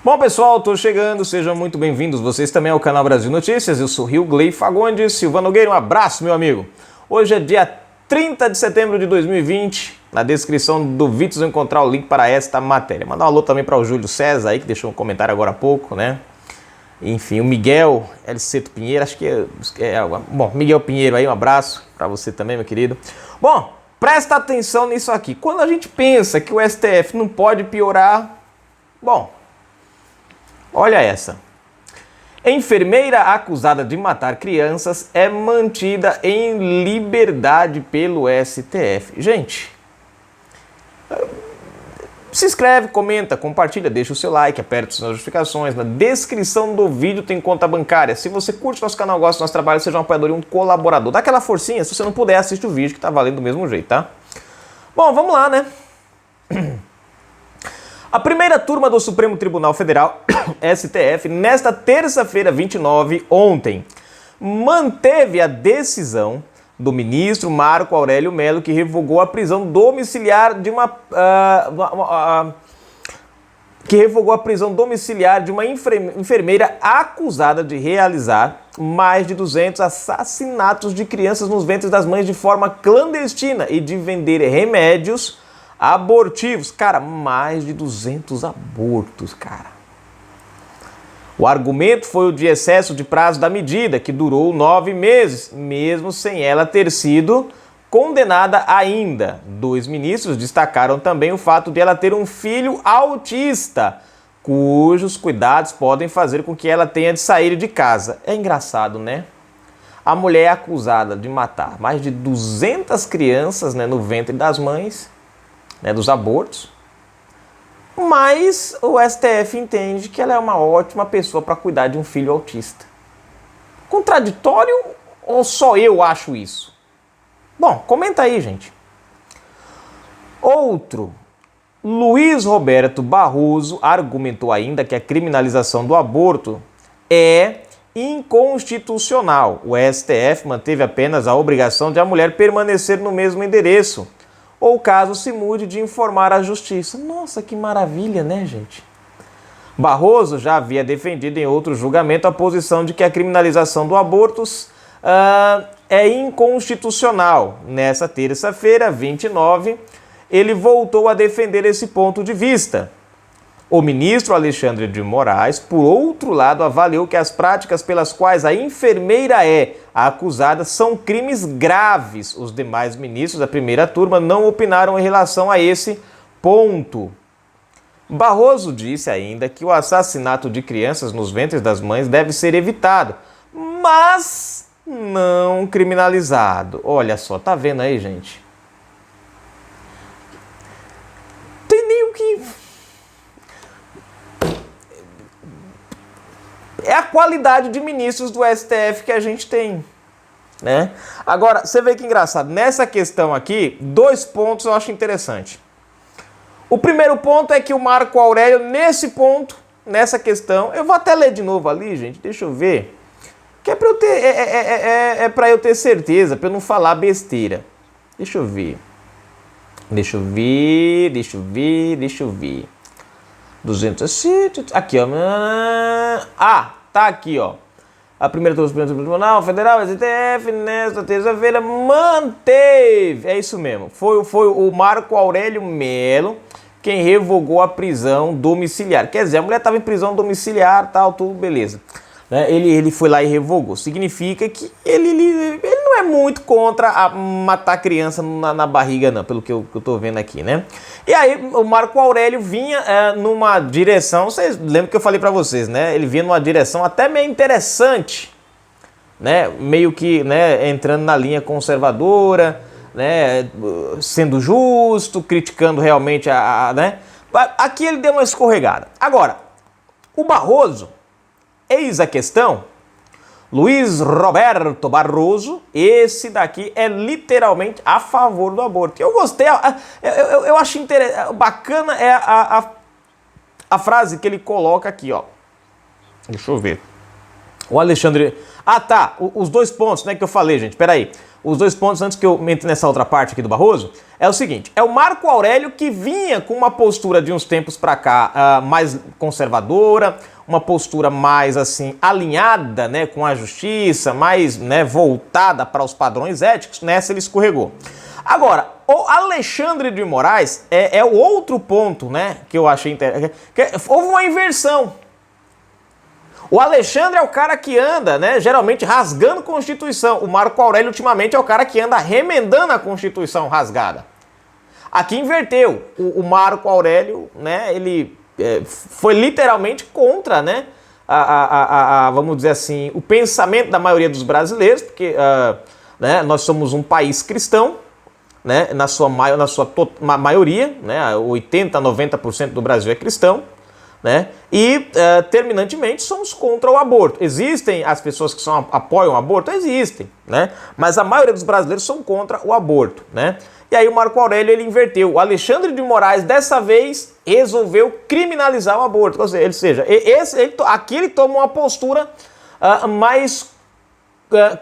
Bom, pessoal, tô chegando, sejam muito bem-vindos. Vocês também ao canal Brasil Notícias. Eu sou Rio Gley Fagundes, Silvano Nogueira, um abraço, meu amigo. Hoje é dia 30 de setembro de 2020. Na descrição do vídeo vocês vão encontrar o link para esta matéria. Mandar um alô também para o Júlio César aí, que deixou um comentário agora há pouco, né? Enfim, o Miguel Elceto Pinheiro, acho que bom, Miguel Pinheiro aí, um abraço para você também, meu querido. Bom, presta atenção nisso aqui. Quando a gente pensa que o STF não pode piorar, bom, olha essa. Enfermeira acusada de matar crianças é mantida em liberdade pelo STF. Gente, se inscreve, comenta, compartilha, deixa o seu like, aperta as notificações. Na descrição do vídeo tem conta bancária. Se você curte nosso canal, gosta do nosso trabalho, seja um apoiador e um colaborador. Dá aquela forcinha, se você não puder, assiste o vídeo que tá valendo do mesmo jeito, tá? Bom, vamos lá, né? A primeira turma do Supremo Tribunal Federal, STF, nesta terça-feira, 29, ontem, manteve a decisão do ministro Marco Aurélio Mello, que revogou a prisão domiciliar de uma enfermeira acusada de realizar mais de 200 assassinatos de crianças nos ventres das mães de forma clandestina e de vender remédios abortivos. Cara, mais de 200 abortos, cara. O argumento foi o de excesso de prazo da medida, que durou 9 meses, mesmo sem ela ter sido condenada ainda. 2 ministros destacaram também o fato de ela ter um filho autista, cujos cuidados podem fazer com que ela tenha de sair de casa. É engraçado, né? A mulher é acusada de matar mais de 200 crianças, né, no ventre das mães, né, dos abortos, mas o STF entende que ela é uma ótima pessoa para cuidar de um filho autista. Contraditório ou só eu acho isso? Bom, comenta aí, gente. Outro, Luiz Roberto Barroso argumentou ainda que a criminalização do aborto é inconstitucional. O STF manteve apenas a obrigação de a mulher permanecer no mesmo endereço, ou caso se mude, de informar a justiça. Nossa, que maravilha, né, gente? Barroso já havia defendido em outro julgamento a posição de que a criminalização do aborto é inconstitucional. Nessa terça-feira, 29, ele voltou a defender esse ponto de vista. O ministro Alexandre de Moraes, por outro lado, avaliou que as práticas pelas quais a enfermeira é acusada são crimes graves. Os demais ministros da primeira turma não opinaram em relação a esse ponto. Barroso disse ainda que o assassinato de crianças nos ventres das mães deve ser evitado, mas não criminalizado. Olha só, tá vendo aí, gente? Tem nem o que... É a qualidade de ministros do STF que a gente tem, né? Agora, você vê que engraçado. Nessa questão aqui, 2 pontos eu acho interessante. O primeiro ponto é que o Marco Aurélio, nesse ponto, nessa questão, eu vou até ler de novo ali, gente, deixa eu ver, que é para eu ter, para eu ter certeza, para eu não falar besteira. Deixa eu ver. 200, aqui, ó. Tá aqui, ó. A primeira turma do Supremo Tribunal Federal, STF, nesta terça-feira, manteve. É isso mesmo. Foi o Marco Aurélio Mello quem revogou a prisão domiciliar. Quer dizer, a mulher estava em prisão domiciliar, tal, tudo beleza. Né? Ele foi lá e revogou. Significa que ele não é muito contra matar criança na barriga, não, pelo que eu tô vendo aqui, né? E aí o Marco Aurélio vinha numa direção, vocês lembram que eu falei para vocês, né? Ele vinha numa direção até meio interessante, né? Meio que, né, entrando na linha conservadora, né, sendo justo, criticando realmente né? Aqui ele deu uma escorregada. Agora, o Barroso, eis a questão, Luiz Roberto Barroso, esse daqui é literalmente a favor do aborto. Eu gostei, eu acho bacana a frase que ele coloca aqui, ó. Deixa eu ver. O Alexandre... Ah, tá. Os dois pontos, né, que eu falei, gente. Peraí. Os dois pontos, antes que eu entre nessa outra parte aqui do Barroso, é o seguinte. É o Marco Aurélio que vinha com uma postura de uns tempos pra cá mais conservadora, uma postura mais, assim, alinhada, né, com a justiça, mais, né, voltada para os padrões éticos. Nessa ele escorregou. Agora, o Alexandre de Moraes é o outro ponto, né, que eu achei interessante. Houve uma inversão. O Alexandre é o cara que anda, né, geralmente rasgando a Constituição. O Marco Aurélio, ultimamente, é o cara que anda remendando a Constituição rasgada. Aqui inverteu. O Marco Aurélio, né, ele foi literalmente contra, né, vamos dizer assim, o pensamento da maioria dos brasileiros, porque né, nós somos um país cristão, né, na sua maioria, né, 80, 90% do Brasil é cristão. Né? E, terminantemente, somos contra o aborto. Existem as pessoas que apoiam o aborto? Existem, né? Mas a maioria dos brasileiros são contra o aborto, né? E aí o Marco Aurélio, ele inverteu. O Alexandre de Moraes, dessa vez, resolveu criminalizar o aborto. Ou seja, aqui ele toma uma postura mais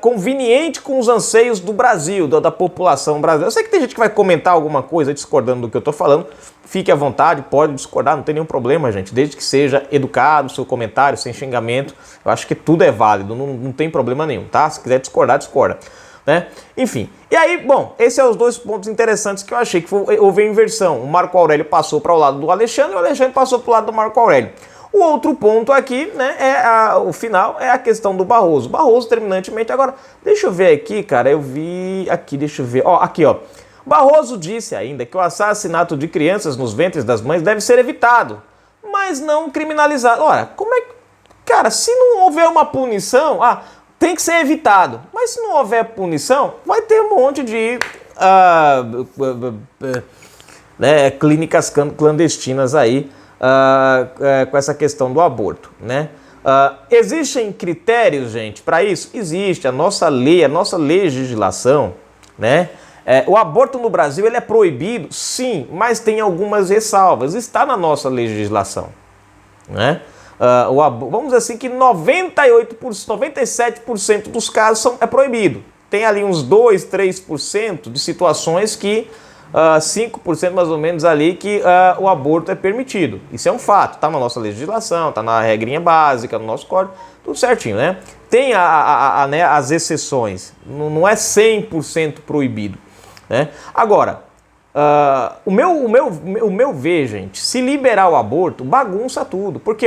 conveniente com os anseios do Brasil, da população brasileira. Eu sei que tem gente que vai comentar alguma coisa discordando do que eu estou falando. Fique à vontade, pode discordar, não tem nenhum problema, gente. Desde que seja educado, seu comentário, sem xingamento. Eu acho que tudo é válido, não tem problema nenhum, tá? Se quiser discordar, discorda. Né? Enfim, e aí, bom, esses são os dois pontos interessantes que eu achei, que houve a inversão. O Marco Aurélio passou para o lado do Alexandre e o Alexandre passou para o lado do Marco Aurélio. O outro ponto aqui, né, o final, é a questão do Barroso. Barroso, terminantemente, agora, deixa eu ver aqui, cara, eu vi aqui, deixa eu ver, ó, aqui, ó. Barroso disse ainda que o assassinato de crianças nos ventres das mães deve ser evitado, mas não criminalizado. Ora, como é que... Cara, se não houver uma punição, tem que ser evitado. Mas se não houver punição, vai ter um monte de né, clínicas clandestinas aí, com essa questão do aborto, né? Existem critérios, gente, para isso? Existe. A nossa legislação, né? O aborto no Brasil, ele é proibido, sim, mas tem algumas ressalvas. Está na nossa legislação, né? Vamos dizer assim que 97% dos casos é proibido. Tem ali uns 2, 3% de situações que 5% mais ou menos ali que o aborto é permitido. Isso é um fato, está na nossa legislação, está na regrinha básica, no nosso código, tudo certinho, né? Tem né, as exceções, não é 100% proibido, né? Agora, o meu ver, gente, se liberar o aborto, bagunça tudo, porque,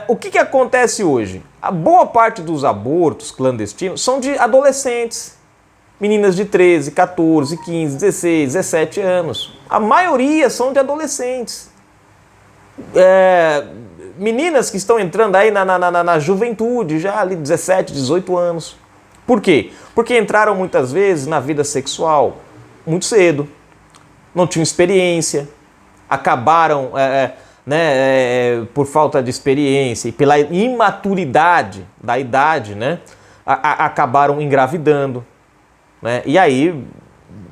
o que acontece hoje? A boa parte dos abortos clandestinos são de adolescentes, meninas de 13, 14, 15, 16, 17 anos. A maioria são de adolescentes. Meninas que estão entrando aí na juventude, já ali 17, 18 anos. Por quê? Porque entraram muitas vezes na vida sexual muito cedo, não tinham experiência, acabaram, por falta de experiência e pela imaturidade da idade, né, acabaram engravidando. Né? E aí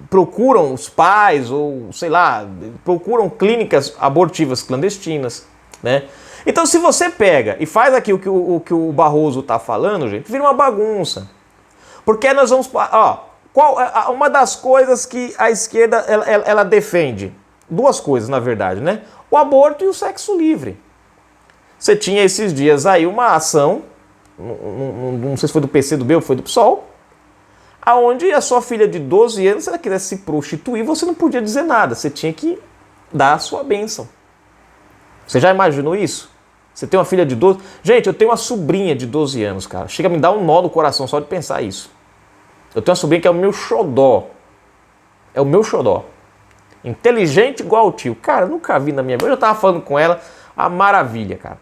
procuram os pais ou, sei lá, procuram clínicas abortivas clandestinas, né? Então, se você pega e faz aqui o que o Barroso está falando, gente, vira uma bagunça. Porque nós vamos... uma das coisas que a esquerda ela defende, duas coisas, na verdade, né? O aborto e o sexo livre. Você tinha esses dias aí uma ação, não sei se foi do PCdoB ou foi do PSOL, aonde a sua filha de 12 anos, se ela quisesse se prostituir, você não podia dizer nada. Você tinha que dar a sua bênção. Você já imaginou isso? Você tem uma filha de 12... Gente, eu tenho uma sobrinha de 12 anos, cara. Chega a me dar um nó no coração só de pensar isso. Eu tenho uma sobrinha que é o meu xodó. É o meu xodó. Inteligente igual o tio. Cara, nunca vi na minha vida. Eu já tava falando com ela. A maravilha, cara.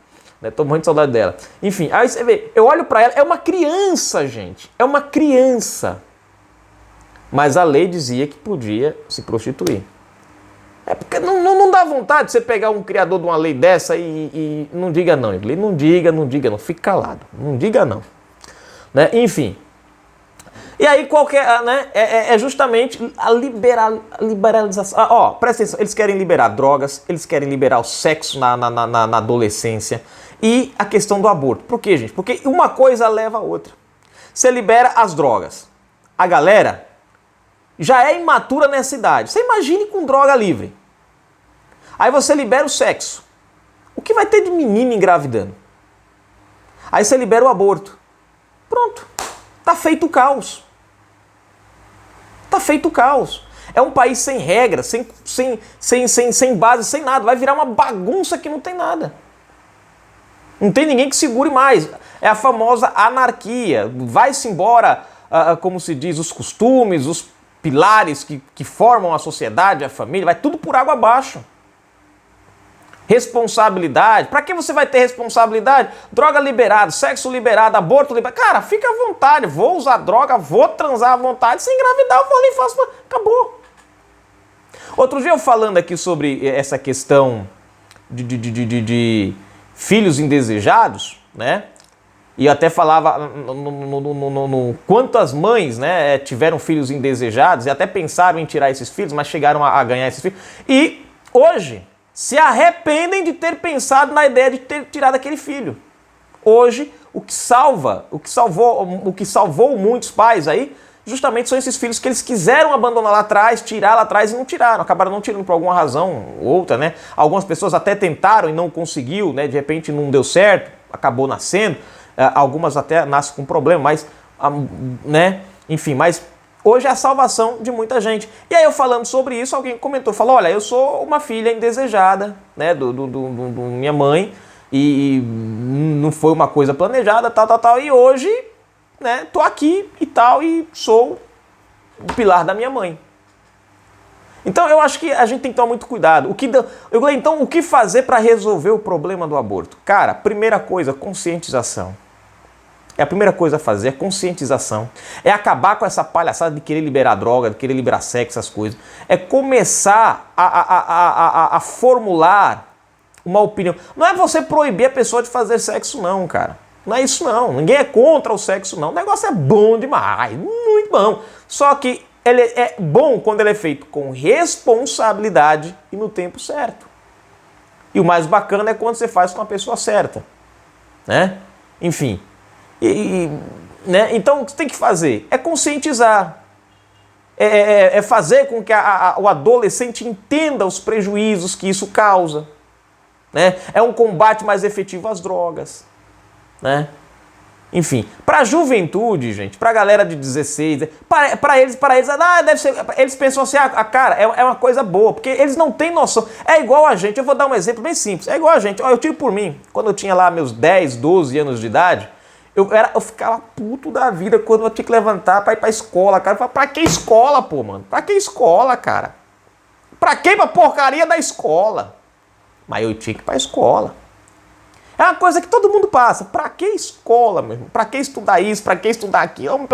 Tô morrendo de saudade dela. Enfim, aí você vê, eu olho pra ela, é uma criança, gente. É uma criança. Mas a lei dizia que podia se prostituir. Porque não dá vontade de você pegar um criador de uma lei dessa e não diga não. Ele não diga não. Fique calado. Não diga não. Né? Enfim. E aí qualquer, né, é justamente a liberalização. Presta atenção, eles querem liberar drogas, eles querem liberar o sexo na adolescência e a questão do aborto. Por quê, gente? Porque uma coisa leva a outra. Você libera as drogas. A galera já é imatura nessa idade. Você imagine com droga livre. Aí você libera o sexo. O que vai ter de menino engravidando? Aí você libera o aborto. Pronto. Tá feito o caos. Tá feito o caos. É um país sem regras, sem base, sem nada. Vai virar uma bagunça que não tem nada. Não tem ninguém que segure mais. É a famosa anarquia. Vai-se embora, como se diz, os costumes, os pilares que formam a sociedade, a família. Vai tudo por água abaixo. Responsabilidade. Para que você vai ter responsabilidade? Droga liberada, sexo liberado, aborto liberado. Cara, fica à vontade. Vou usar droga, vou transar à vontade. Se engravidar, eu vou ali e faço. Acabou. Outro dia eu falando aqui sobre essa questão de filhos indesejados, né? E eu até falava no quantas mães, né, tiveram filhos indesejados e até pensaram em tirar esses filhos, mas chegaram a ganhar esses filhos. E hoje se arrependem de ter pensado na ideia de ter tirado aquele filho. Hoje, o que salvou muitos pais aí, justamente são esses filhos que eles quiseram abandonar lá atrás, tirar lá atrás e não tiraram. Acabaram não tirando por alguma razão ou outra, né? Algumas pessoas até tentaram e não conseguiu, né? De repente não deu certo, acabou nascendo. Algumas até nascem com problema, mas, né? Enfim, mas hoje é a salvação de muita gente. E aí eu falando sobre isso, alguém comentou, falou, olha, eu sou uma filha indesejada, né, do minha mãe, e não foi uma coisa planejada, tal, e hoje, né, tô aqui e tal, e sou o pilar da minha mãe. Então eu acho que a gente tem que tomar muito cuidado. Então, o que fazer para resolver o problema do aborto? Cara, primeira coisa, conscientização. É a primeira coisa a fazer, é conscientização. É acabar com essa palhaçada de querer liberar droga, de querer liberar sexo, essas coisas. É começar a formular uma opinião. Não é você proibir a pessoa de fazer sexo não, cara. Não é isso não. Ninguém é contra o sexo não. O negócio é bom demais, muito bom. Só que ele é bom quando ele é feito com responsabilidade e no tempo certo. E o mais bacana é quando você faz com a pessoa certa, né? Enfim. Né? Então, o que você tem que fazer? É conscientizar. É fazer com que o adolescente entenda os prejuízos que isso causa. Né? É um combate mais efetivo às drogas. Né? Enfim, para a juventude, gente, para a galera de 16, para eles, deve ser, eles pensam assim, cara, é uma coisa boa, porque eles não têm noção. É igual a gente, eu vou dar um exemplo bem simples, é igual a gente, eu tive por mim, quando eu tinha lá meus 10, 12 anos de idade, eu ficava puto da vida quando eu tinha que levantar para ir pra escola, cara. Eu falava, pra que escola, pô, mano? Pra que escola, cara? Pra que pra porcaria da escola? Mas eu tinha que ir pra escola. É uma coisa que todo mundo passa. Pra que escola, meu irmão? Pra que estudar isso? Pra que estudar aquilo?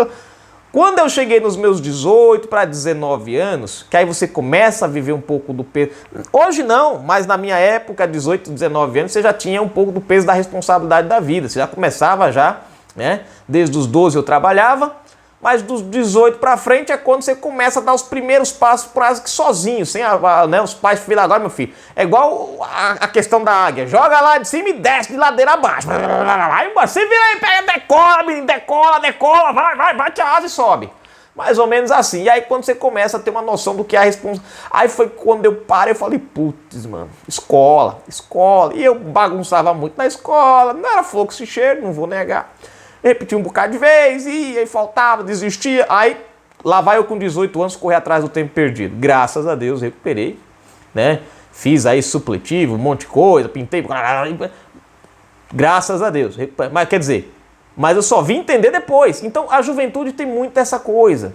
Quando eu cheguei nos meus 18 para 19 anos, que aí você começa a viver um pouco do peso... Hoje não, mas na minha época, 18, 19 anos, você já tinha um pouco do peso da responsabilidade da vida. Você já começava já, né? Desde os 12 eu trabalhava, mas dos 18 para frente é quando você começa a dar os primeiros passos quase que sozinho, sem né, os pais, filho, agora, meu filho. É igual a questão da águia. Joga lá de cima e desce de ladeira abaixo. Vai, você vira aí, pega, decola, menino, decola, vai, bate a asa e sobe. Mais ou menos assim. E aí quando você começa a ter uma noção do que é a responsabilidade. Aí foi quando eu parei e falei, putz, mano, escola. E eu bagunçava muito na escola. Não era fluxo e cheiro, não vou negar. Repetia um bocado de vez, e aí faltava, desistia. Aí lá vai eu com 18 anos correr atrás do tempo perdido. Graças a Deus recuperei, né? Fiz aí supletivo, um monte de coisa, pintei. Graças a Deus. Mas quer dizer, mas eu só vim entender depois. Então a juventude tem muito essa coisa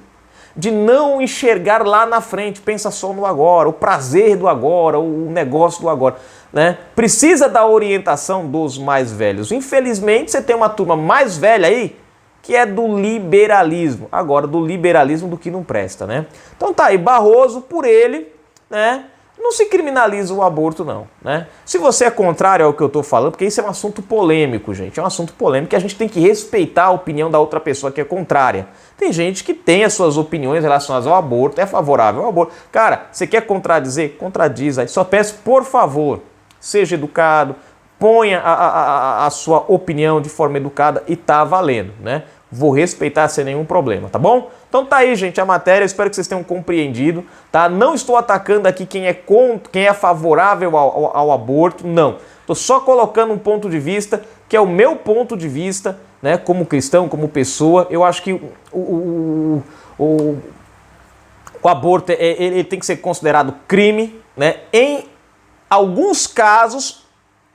de não enxergar lá na frente, pensa só no agora, o prazer do agora, o negócio do agora. Né? Precisa da orientação dos mais velhos. Infelizmente, você tem uma turma mais velha aí que é do liberalismo. Agora, do liberalismo do que não presta, né? Então tá aí, Barroso, por ele, né? não se criminaliza o aborto não, né? Se você é contrário ao que eu estou falando, porque isso é um assunto polêmico, gente, é um assunto polêmico que a gente tem que respeitar a opinião da outra pessoa que é contrária. Tem gente que tem as suas opiniões relacionadas ao aborto, é favorável ao aborto. Cara, você quer contradizer? Contradiz aí. Só peço, por favor, seja educado, ponha a sua opinião de forma educada e tá valendo, né? Vou respeitar sem nenhum problema, tá bom? Então tá aí, gente, a matéria, espero que vocês tenham compreendido, tá? Não estou atacando aqui quem é favorável ao aborto, não. Estou só colocando um ponto de vista, que é o meu ponto de vista, né? Como cristão, como pessoa. Eu acho que o aborto ele tem que ser considerado crime, né? Em alguns casos,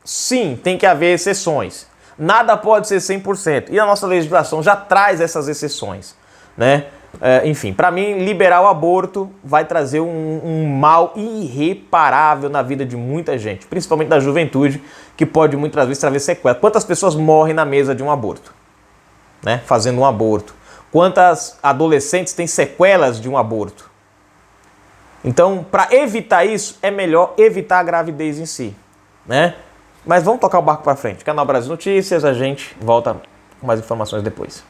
sim, tem que haver exceções. Nada pode ser 100%. E a nossa legislação já traz essas exceções, né? Enfim, para mim, liberar o aborto vai trazer um mal irreparável na vida de muita gente, principalmente da juventude, que pode muitas vezes trazer sequelas. Quantas pessoas morrem na mesa de um aborto, né? Fazendo um aborto? Quantas adolescentes têm sequelas de um aborto? Então, para evitar isso, é melhor evitar a gravidez em si, né? Mas vamos tocar o barco para frente. Canal Brasil Notícias, a gente volta com mais informações depois.